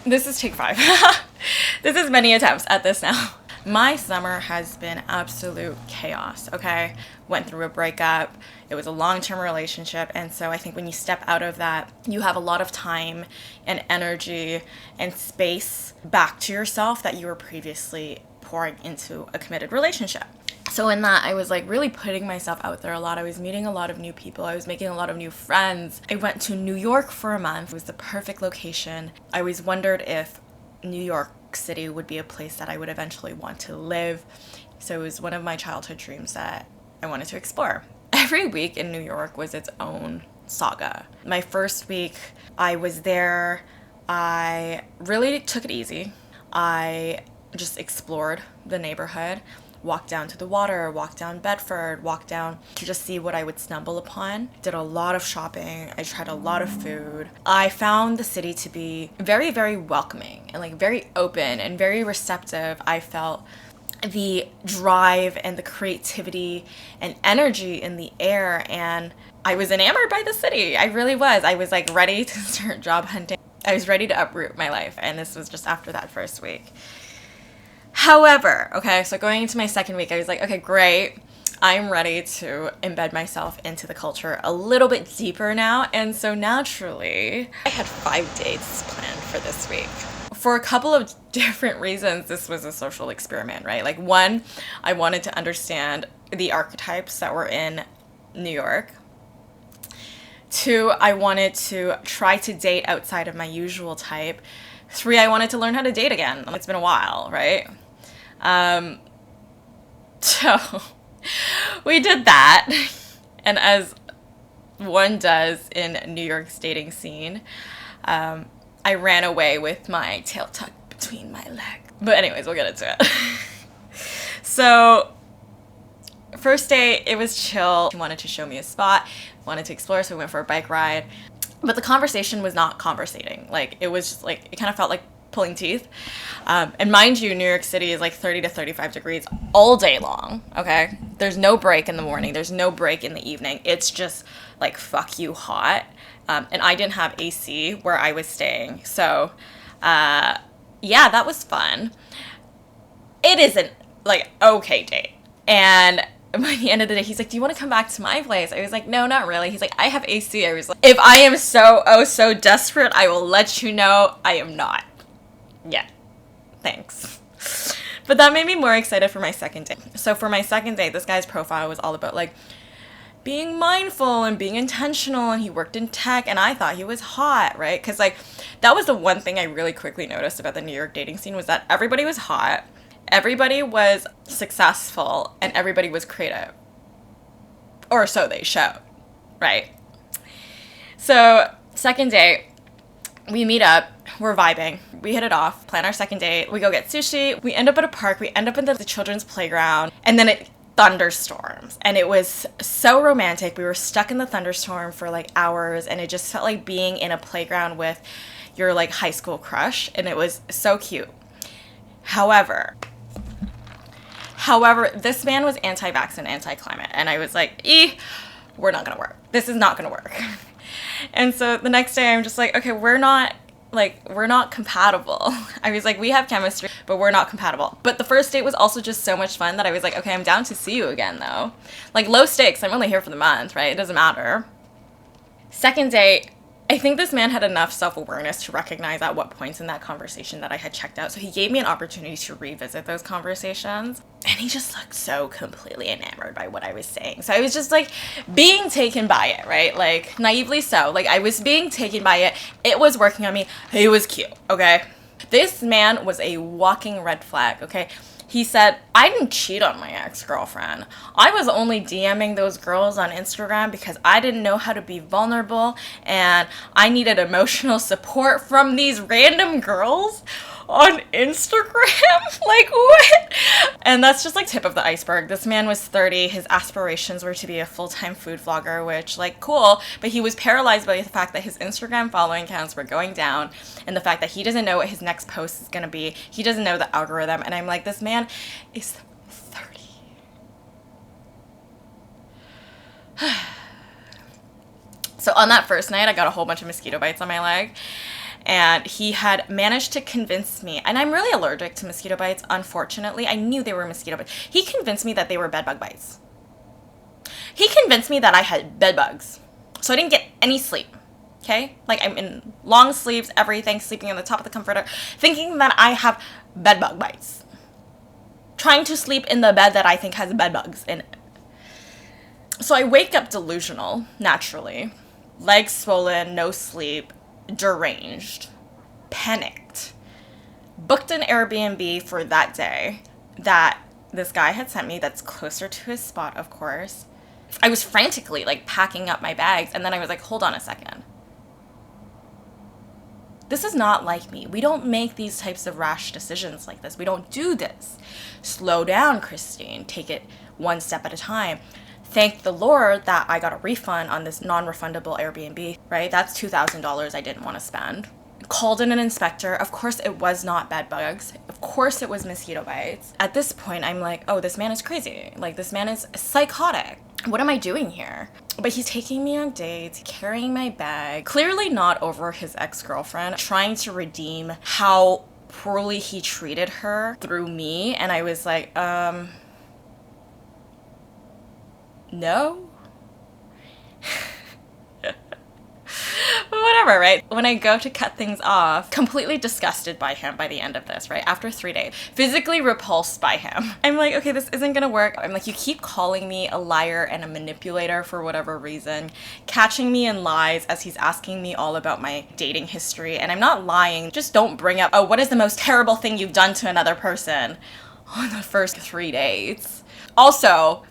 This is take 5. This is many attempts at this now. My summer has been absolute chaos, okay? Went through a breakup. It was a long-term relationship. And so I think when you step out of that, you have a lot of time and energy and space back to yourself that you were previously pouring into a committed relationship. So in that, I was like really putting myself out there a lot. I was meeting a lot of new people. I was making a lot of new friends. I went to New York for a month. It was the perfect location. I always wondered if New York City would be a place that I would eventually want to live. So it was one of my childhood dreams that I wanted to explore. Every week in New York was its own saga. My first week, I was there. I really took it easy. I just explored the neighborhood. Walked down to the water, walked down Bedford, walked down to just see what I would stumble upon. Did a lot of shopping. I tried a lot of food. I found the city to be very, very welcoming and like very open and very receptive. I felt the drive and the creativity and energy in the air, and I was enamored by the city. I really was. I was like ready to start job hunting. I was ready to uproot my life, and this was just after that first week. However, okay, so going into my second week, I was like, okay, great. I'm ready to embed myself into the culture a little bit deeper now. And so naturally, I had 5 dates planned for this week. For a couple of different reasons, this was a social experiment, right? Like, one, I wanted to understand the archetypes that were in New York. 2, I wanted to try to date outside of my usual type. 3, I wanted to learn how to date again. It's been a while, right? So we did that. And as one does in New York's dating scene, I ran away with my tail tucked between my legs. But anyways, we'll get into it. So first day, it was chill. He wanted to show me a spot, wanted to explore, so we went for a bike ride. But the conversation was not conversating. Like, it was just like, it kind of felt like pulling teeth. And mind you, New York City is like 30 to 35 degrees all day long, okay? There's no break in the morning. There's no break in the evening. It's just like, fuck you hot. And I didn't have AC where I was staying. So, yeah, that was fun. It isn't like, okay date. And by the end of the day, he's like, do you want to come back to my place? I was like, no, not really. He's like, I have AC. I was like, if I am so desperate, I will let you know. I am not. Yeah. Thanks. But that made me more excited for my second date. So for my second date, this guy's profile was all about like being mindful and being intentional, and he worked in tech, and I thought he was hot, right? Because like that was the one thing I really quickly noticed about the New York dating scene, was that everybody was hot. Everybody was successful, and everybody was creative. Or so they showed, right? So, second date, we meet up, we're vibing, we hit it off, plan our second date, we go get sushi, we end up at a park, we end up in the children's playground, and then it thunderstorms. And it was so romantic. We were stuck in the thunderstorm for like hours, and it just felt like being in a playground with your like high school crush, and it was so cute. However, this man was anti-vax and anti-climate, and I was like, we're not gonna work. This is not gonna work. And so the next day I'm just like, okay, we're not compatible. I was like, we have chemistry, but we're not compatible. But the first date was also just so much fun that I was like, okay, I'm down to see you again though. Like, low stakes, I'm only here for the month, right? It doesn't matter. Second date, I think this man had enough self-awareness to recognize at what points in that conversation that I had checked out. So he gave me an opportunity to revisit those conversations. And he just looked so completely enamored by what I was saying. So I was just like being taken by it, right? Like naively so. Like I was being taken by it. It was working on me. He was cute, okay? This man was a walking red flag, okay? He said, I didn't cheat on my ex-girlfriend. I was only DMing those girls on Instagram because I didn't know how to be vulnerable, and I needed emotional support from these random girls on Instagram. Like, what? And that's just like tip of the iceberg. This man was 30. His aspirations were to be a full-time food vlogger, which like cool, but he was paralyzed by the fact that his Instagram following counts were going down, and the fact that he doesn't know what his next post is going to be. He doesn't know the algorithm. And I'm like, this man is 30. So on that first night, I got a whole bunch of mosquito bites on my leg. And he had managed to convince me, and I'm really allergic to mosquito bites, unfortunately. I knew they were mosquito bites. He convinced me that they were bed bug bites. He convinced me that I had bed bugs. So I didn't get any sleep. Okay? Like, I'm in long sleeves, everything, sleeping on the top of the comforter, thinking that I have bed bug bites. Trying to sleep in the bed that I think has bed bugs in it. So I wake up delusional, naturally. Legs swollen, no sleep, deranged, panicked. Booked an Airbnb for that day that this guy had sent me that's closer to his spot, of course. I was frantically, like, packing up my bags, and then I was like, hold on a second. This is not like me. We don't make these types of rash decisions like this. We don't do this. Slow down, Christine. Take it one step at a time. Thank the Lord that I got a refund on this non-refundable Airbnb, right? That's $2,000 I didn't want to spend. Called in an inspector. Of course, it was not bed bugs. Of course, it was mosquito bites. At this point, I'm like, oh, this man is crazy. Like, this man is psychotic. What am I doing here? But he's taking me on dates, carrying my bag, clearly not over his ex-girlfriend, trying to redeem how poorly he treated her through me. And I was like, no? But whatever, right? When I go to cut things off, completely disgusted by him by the end of this, right? After 3 days, physically repulsed by him. I'm like, okay, this isn't gonna work. I'm like, you keep calling me a liar and a manipulator for whatever reason, catching me in lies as he's asking me all about my dating history. And I'm not lying, just don't bring up, oh, what is the most terrible thing you've done to another person on the first 3 dates? Also,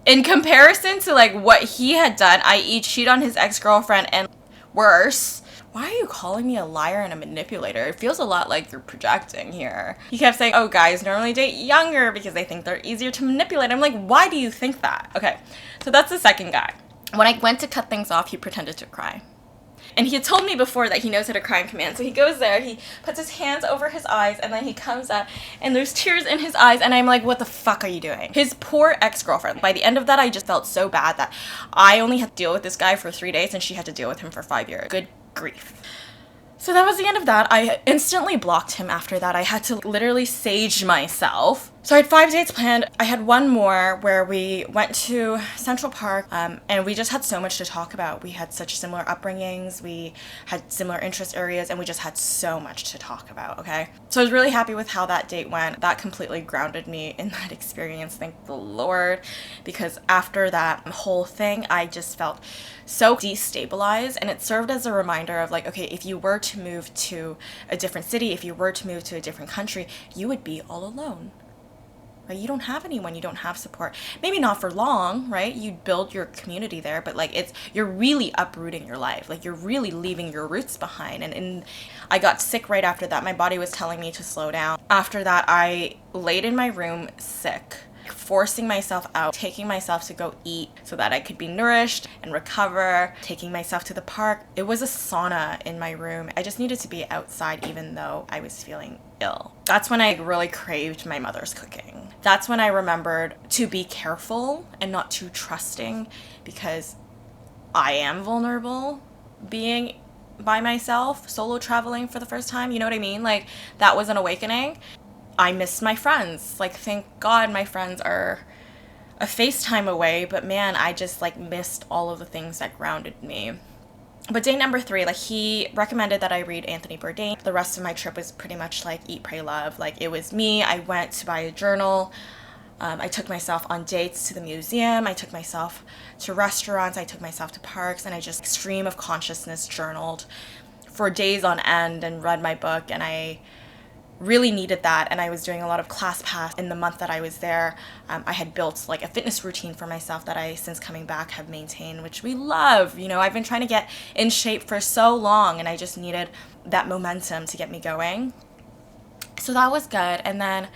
in comparison to like what he had done, i.e. cheat on his ex-girlfriend and worse, why are you calling me a liar and a manipulator? It feels a lot like you're projecting here. He kept saying, oh, guys normally date younger because they think they're easier to manipulate. I'm like, why do you think that? Okay, so that's the second guy. When I went to cut things off, he pretended to cry. And he had told me before that he knows how to cry in command. So he goes there, he puts his hands over his eyes, and then he comes up, and there's tears in his eyes, and I'm like, what the fuck are you doing? His poor ex-girlfriend. By the end of that, I just felt so bad that I only had to deal with this guy for 3 days, and she had to deal with him for 5 years. Good grief. So that was the end of that. I instantly blocked him after that. I had to literally sage myself. So I had 5 dates planned. I had one more where we went to Central Park and we just had so much to talk about. We had such similar upbringings. We had similar interest areas and we just had so much to talk about, okay? So I was really happy with how that date went. That completely grounded me in that experience, thank the Lord, because after that whole thing, I just felt so destabilized, and it served as a reminder of like, okay, if you were to move to a different city, if you were to move to a different country, you would be all alone. Right? You don't have anyone, you don't have support. Maybe not for long, right? You'd build your community there, but like you're really uprooting your life. Like you're really leaving your roots behind. And I got sick right after that. My body was telling me to slow down. After that, I laid in my room sick, forcing myself out, taking myself to go eat so that I could be nourished and recover, taking myself to the park. It was a sauna in my room. I just needed to be outside even though I was feeling ill. That's when I really craved my mother's cooking. That's when I remembered to be careful and not too trusting, because I am vulnerable being by myself, solo traveling for the first time. You know what I mean? Like, that was an awakening. I missed my friends. Like, thank God my friends are a FaceTime away, but man, I just like missed all of the things that grounded me. But day number 3, like, he recommended that I read Anthony Bourdain. The rest of my trip was pretty much like eat, pray, love. Like, it was me. I went to buy a journal. I took myself on dates to the museum. I took myself to restaurants. I took myself to parks, and I just stream of consciousness journaled for days on end and read my book. And I really needed that, and I was doing a lot of ClassPass in the month that I was there. I had built like a fitness routine for myself that I, since coming back, have maintained, which we love. You know, I've been trying to get in shape for so long, and I just needed that momentum to get me going. So that was good. And then,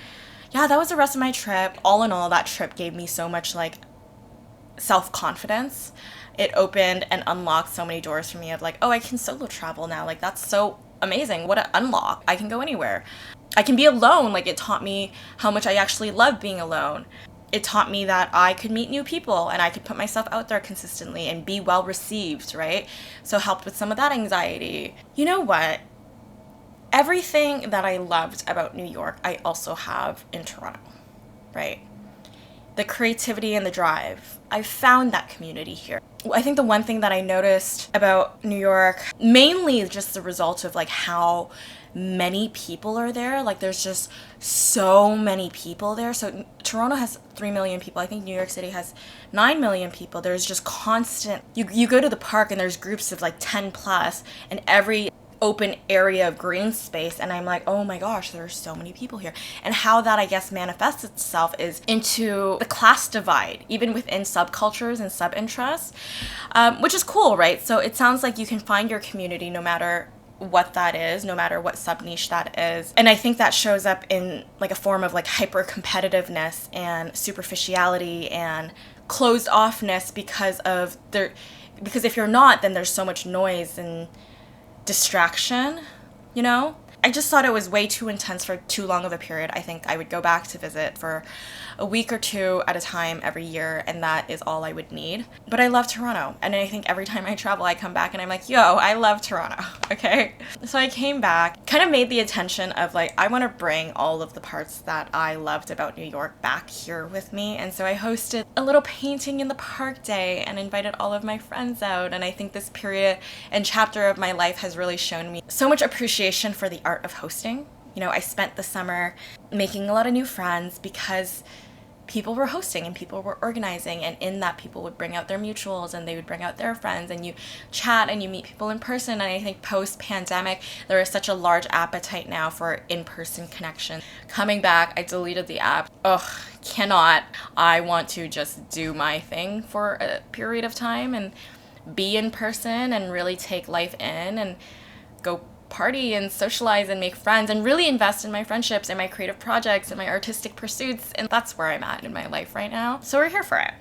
yeah, that was the rest of my trip. All in all, that trip gave me so much like self-confidence. It opened and unlocked so many doors for me of like, oh, I can solo travel now. Like, that's so amazing. What an unlock. I can go anywhere. I can be alone. Like, it taught me how much I actually love being alone. it taught me that I could meet new people and I could put myself out there consistently and be well received, right? So helped with some of that anxiety. You know what? Everything that I loved about New York, I also have in Toronto, right? The creativity and the drive. I found that community here. I think the one thing that I noticed about New York, mainly just the result of like how many people are there. Like there's just so many people there. So Toronto has 3 million people. I think New York City has 9 million people. There's just constant, you go to the park and there's groups of like 10 plus and every open area of green space, and I'm like, oh my gosh, there are so many people here. And how that, I guess, manifests itself is into the class divide, even within subcultures and sub-interests, which is cool, right? So it sounds like you can find your community no matter what that is, no matter what sub-niche that is. And I think that shows up in like a form of like hyper-competitiveness and superficiality and closed offness because if you're not, then there's so much noise and distraction, you know? I just thought it was way too intense for too long of a period. I think I would go back to visit for a week or two at a time every year, and that is all I would need. But I love Toronto, and I think every time I travel, I come back and I'm like, yo, I love Toronto, okay? So I came back, kind of made the intention of like, I want to bring all of the parts that I loved about New York back here with me, and so I hosted a little painting in the park day and invited all of my friends out, and I think this period and chapter of my life has really shown me so much appreciation for the art of hosting. You know, I spent the summer making a lot of new friends because people were hosting and people were organizing, and in that people would bring out their mutuals and they would bring out their friends, and you chat and you meet people in person. And I think post-pandemic there is such a large appetite now for in-person connection. Coming back, I deleted the app. Ugh, cannot. I want to just do my thing for a period of time and be in person and really take life in and go party and socialize and make friends and really invest in my friendships and my creative projects and my artistic pursuits. And that's where I'm at in my life right now. So we're here for it.